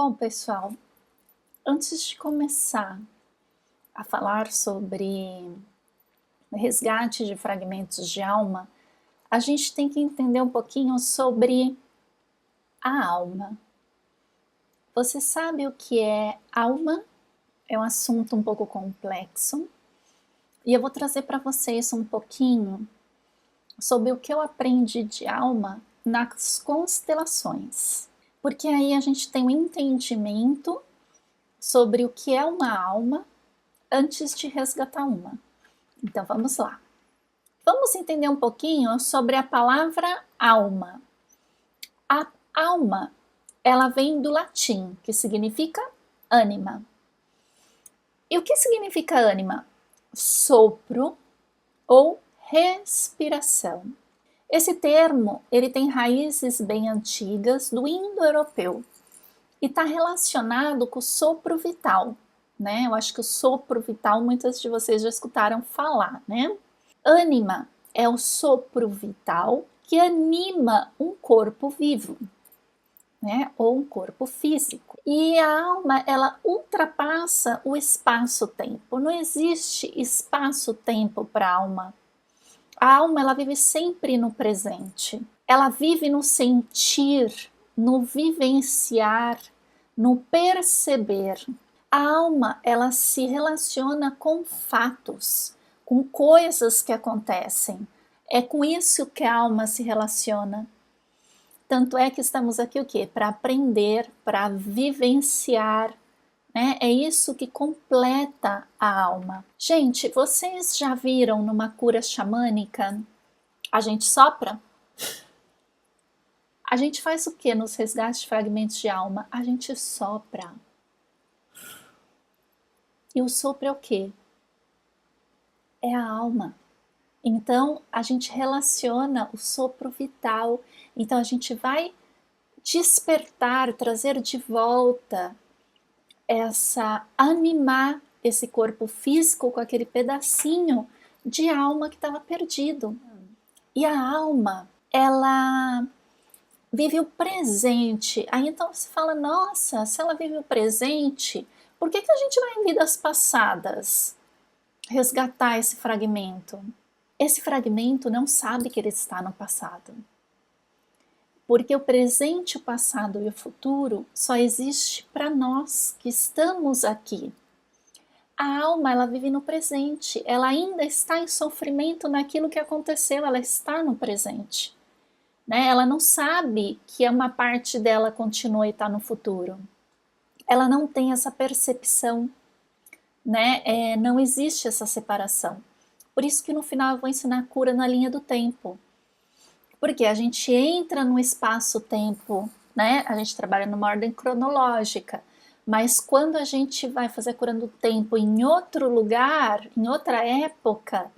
Bom, pessoal, antes de começar a falar sobre resgate de fragmentos de alma, a gente tem que entender um pouquinho sobre a alma. Você sabe o que é alma? É um assunto um pouco complexo e eu vou trazer para vocês um pouquinho sobre o que eu aprendi de alma nas constelações, porque aí a gente tem um entendimento sobre o que é uma alma antes de resgatar uma. Então vamos lá. Vamos entender um pouquinho sobre a palavra alma. A alma, ela vem do latim, que significa ânima. E o que significa ânima? Sopro ou respiração. Esse termo, ele tem raízes bem antigas do indo-europeu e está relacionado com o sopro vital, né? Eu acho que o sopro vital muitas de vocês já escutaram falar, né? Ânima é o sopro vital que anima um corpo vivo, né? Ou um corpo físico. E a alma, ela ultrapassa o espaço-tempo. Não existe espaço-tempo para a alma. A alma, ela vive sempre no presente. Ela vive no sentir, no vivenciar, no perceber. A alma, ela se relaciona com fatos, com coisas que acontecem. É com isso que a alma se relaciona. Tanto é que estamos aqui o quê? Para aprender, para vivenciar, né? É isso que completa a alma. Gente, vocês já viram numa cura xamânica a gente sopra? A gente faz o que nos resgates de fragmentos de alma? A gente sopra. E o sopro é o quê? É a alma. Então, a gente relaciona o sopro vital. Então, a gente vai despertar, trazer de volta animar esse corpo físico com aquele pedacinho de alma que estava perdido. E a alma, ela vive o presente. Aí então você fala, nossa, se ela vive o presente, por que a gente vai em vidas passadas resgatar esse fragmento? Esse fragmento não sabe que ele está no passado. Porque o presente, o passado e o futuro só existe para nós que estamos aqui. A alma, ela vive no presente, ela ainda está em sofrimento naquilo que aconteceu, ela está no presente. Né? Ela não sabe que uma parte dela continua e está no futuro. Ela não tem essa percepção, né? Não existe essa separação. Por isso que no final eu vou ensinar a cura na linha do tempo. Porque a gente entra no espaço-tempo, né? A gente trabalha numa ordem cronológica. Mas quando a gente vai fazer a cura do tempo em outro lugar, em outra época,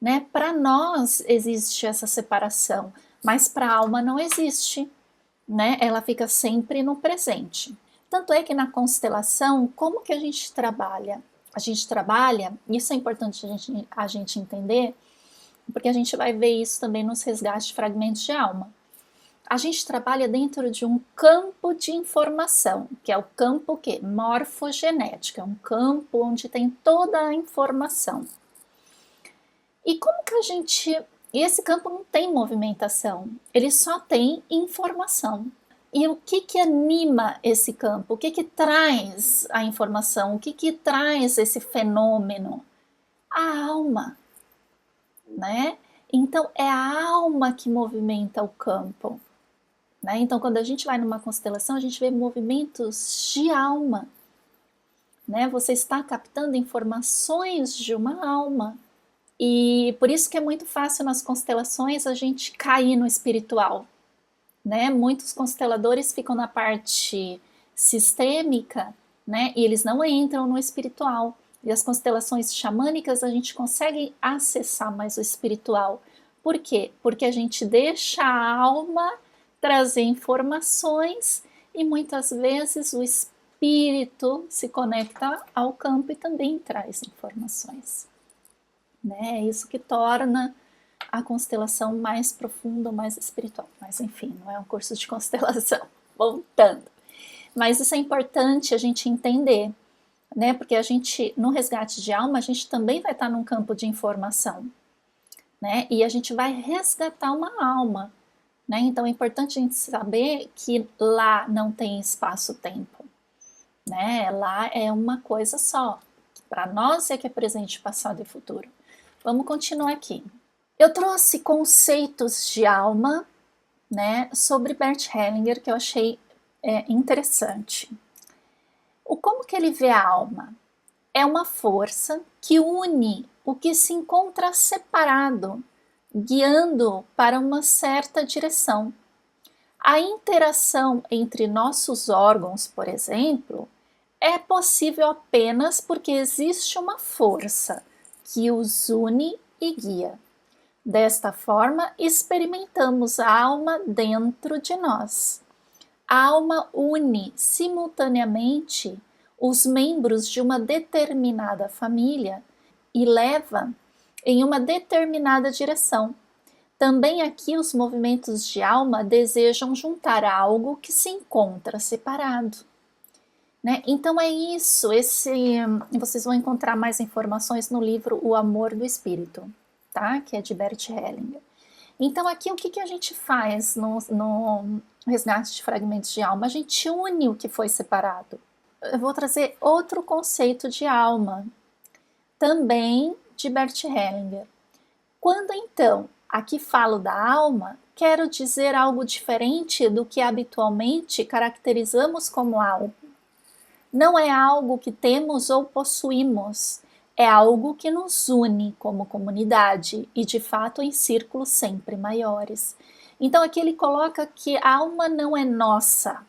né? Para nós existe essa separação, mas para a alma não existe, né? Ela fica sempre no presente. Tanto é que na constelação, como que a gente trabalha? A gente trabalha, isso é importante a gente entender, porque a gente vai ver isso também nos resgates de fragmentos de alma. A gente trabalha dentro de um campo de informação, que é o campo que? Morfogenético, é um campo onde tem toda a informação. E como que a gente... E esse campo não tem movimentação, ele só tem informação. E o que anima esse campo? O que traz a informação? O que traz esse fenômeno? A alma, né? Então, é a alma que movimenta o campo. Né? Então, quando a gente vai numa constelação, a gente vê movimentos de alma. Né? Você está captando informações de uma alma. E por isso que é muito fácil nas constelações a gente cair no espiritual. Né? Muitos consteladores ficam na parte sistêmica, né? E eles não entram no espiritual. E as constelações xamânicas a gente consegue acessar mais o espiritual. Por quê? Porque a gente deixa a alma trazer informações e muitas vezes o espírito se conecta ao campo e também traz informações. Né? É isso que torna a constelação mais profunda, mais espiritual. Mas enfim, não é um curso de constelação. Voltando. Mas isso é importante a gente entender, né? Porque a gente, no resgate de alma, a gente também vai estar num campo de informação, né? E a gente vai resgatar uma alma, né? Então é importante a gente saber que lá não tem espaço-tempo, né? Lá é uma coisa só. Para nós é que é presente, passado e futuro. Vamos continuar aqui. Eu trouxe conceitos de alma, né, sobre Bert Hellinger que eu achei interessante. Como que ele vê a alma? É uma força que une o que se encontra separado, guiando para uma certa direção. A interação entre nossos órgãos, por exemplo, é possível apenas porque existe uma força que os une e guia. Desta forma, experimentamos a alma dentro de nós. A alma une simultaneamente os membros de uma determinada família e leva em uma determinada direção. Também aqui os movimentos de alma desejam juntar algo que se encontra separado. Né? Então é isso, vocês vão encontrar mais informações no livro O Amor do Espírito, tá? Que é de Bert Hellinger. Então aqui o que a gente faz no resgate de fragmentos de alma? A gente une o que foi separado. Eu vou trazer outro conceito de alma, também de Bert Hellinger. Quando então aqui falo da alma, quero dizer algo diferente do que habitualmente caracterizamos como algo. Não é algo que temos ou possuímos, é algo que nos une como comunidade e de fato em círculos sempre maiores. Então aqui ele coloca que a alma não é nossa,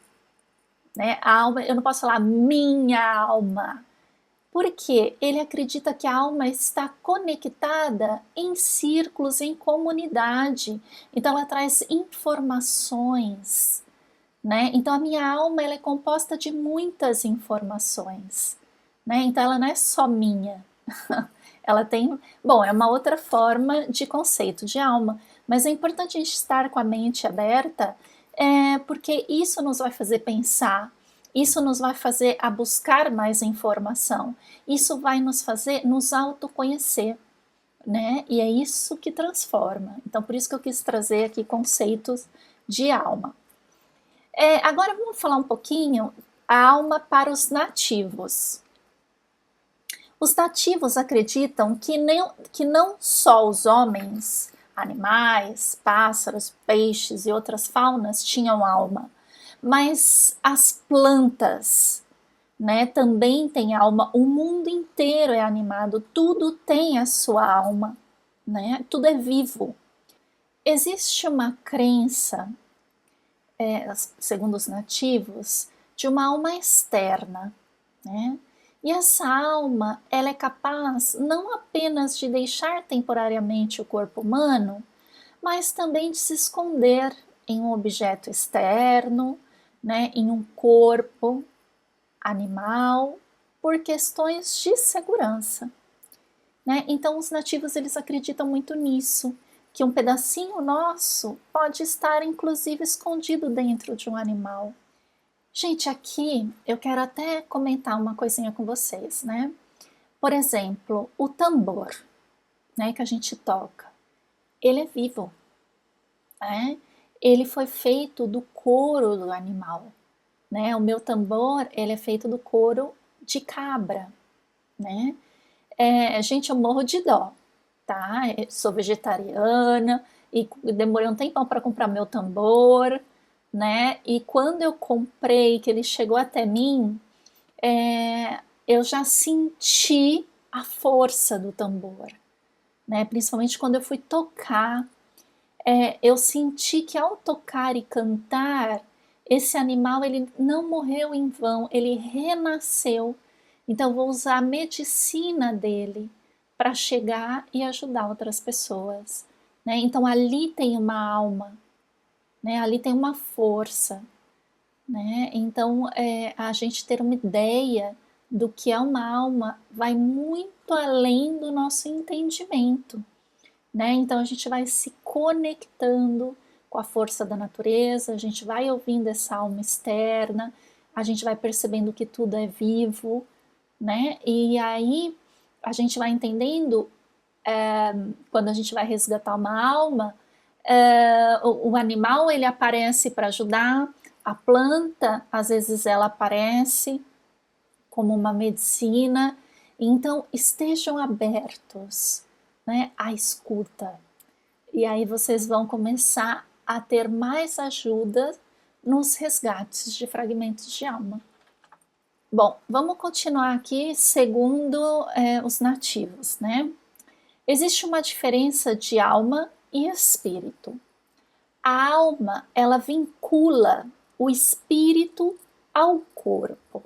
né? A alma, eu não posso falar minha alma, porque ele acredita que a alma está conectada em círculos, em comunidade. Então ela traz informações, né? Então a minha alma ela é composta de muitas informações, né? Então ela não é só minha. Ela tem, bom, é uma outra forma de conceito de alma, mas é importante a gente estar com a mente aberta, porque isso nos vai fazer pensar, isso nos vai fazer a buscar mais informação, isso vai nos fazer nos autoconhecer, né? E é isso que transforma. Então por isso que eu quis trazer aqui conceitos de alma. Agora vamos falar um pouquinho a alma para os nativos. Os nativos acreditam que não só os homens, animais, pássaros, peixes e outras faunas tinham alma, mas as plantas, né, também têm alma. O mundo inteiro é animado, tudo tem a sua alma, né? Tudo é vivo. Existe uma crença, segundo os nativos, de uma alma externa, né? E essa alma, ela é capaz não apenas de deixar temporariamente o corpo humano, mas também de se esconder em um objeto externo, né, em um corpo animal, por questões de segurança, né? Então os nativos eles acreditam muito nisso, que um pedacinho nosso pode estar inclusive escondido dentro de um animal. Gente, aqui eu quero até comentar uma coisinha com vocês, né? Por exemplo, o tambor, né, que a gente toca, ele é vivo, né? Ele foi feito do couro do animal, né? O meu tambor, ele é feito do couro de cabra, né? Gente, eu morro de dó, tá? Eu sou vegetariana e demorei um tempão para comprar meu tambor, né? E quando eu comprei, que ele chegou até mim, eu já senti a força do tambor, né? Principalmente quando eu fui tocar, eu senti que ao tocar e cantar, esse animal ele não morreu em vão, ele renasceu. Então eu vou usar a medicina dele para chegar e ajudar outras pessoas, né? Então ali tem uma alma, né? Ali tem uma força, né? Então a gente ter uma ideia do que é uma alma vai muito além do nosso entendimento, né? Então a gente vai se conectando com a força da natureza, a gente vai ouvindo essa alma externa, a gente vai percebendo que tudo é vivo, né? E aí a gente vai entendendo, quando a gente vai resgatar uma alma, o animal ele aparece para ajudar, a planta às vezes ela aparece como uma medicina, então estejam abertos, né, à escuta. E aí vocês vão começar a ter mais ajuda nos resgates de fragmentos de alma. Bom, vamos continuar aqui segundo os nativos, né? Existe uma diferença de alma e espírito. A alma, ela vincula o espírito ao corpo,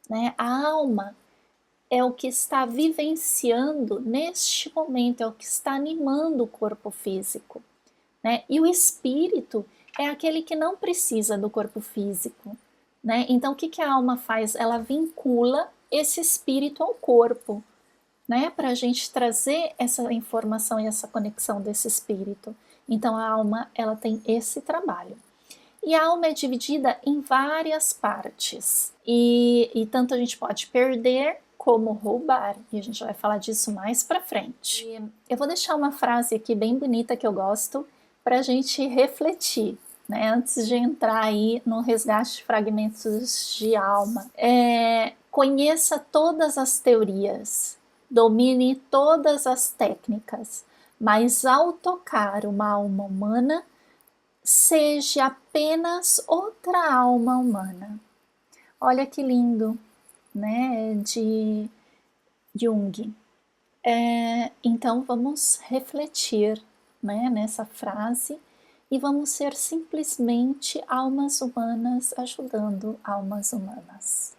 né? A alma é o que está vivenciando neste momento, é o que está animando o corpo físico, né? E o espírito é aquele que não precisa do corpo físico, né? Então, o que a alma faz? Ela vincula esse espírito ao corpo, né? Para a gente trazer essa informação e essa conexão desse espírito. Então, a alma, ela tem esse trabalho. E a alma é dividida em várias partes. E tanto a gente pode perder como roubar. E a gente vai falar disso mais para frente. E eu vou deixar uma frase aqui bem bonita que eu gosto para a gente refletir, né? Antes de entrar aí no resgate de fragmentos de alma. Conheça todas as teorias, domine todas as técnicas, mas ao tocar uma alma humana, seja apenas outra alma humana. Olha que lindo, né? De Jung. Então vamos refletir, né, nessa frase e vamos ser simplesmente almas humanas ajudando almas humanas.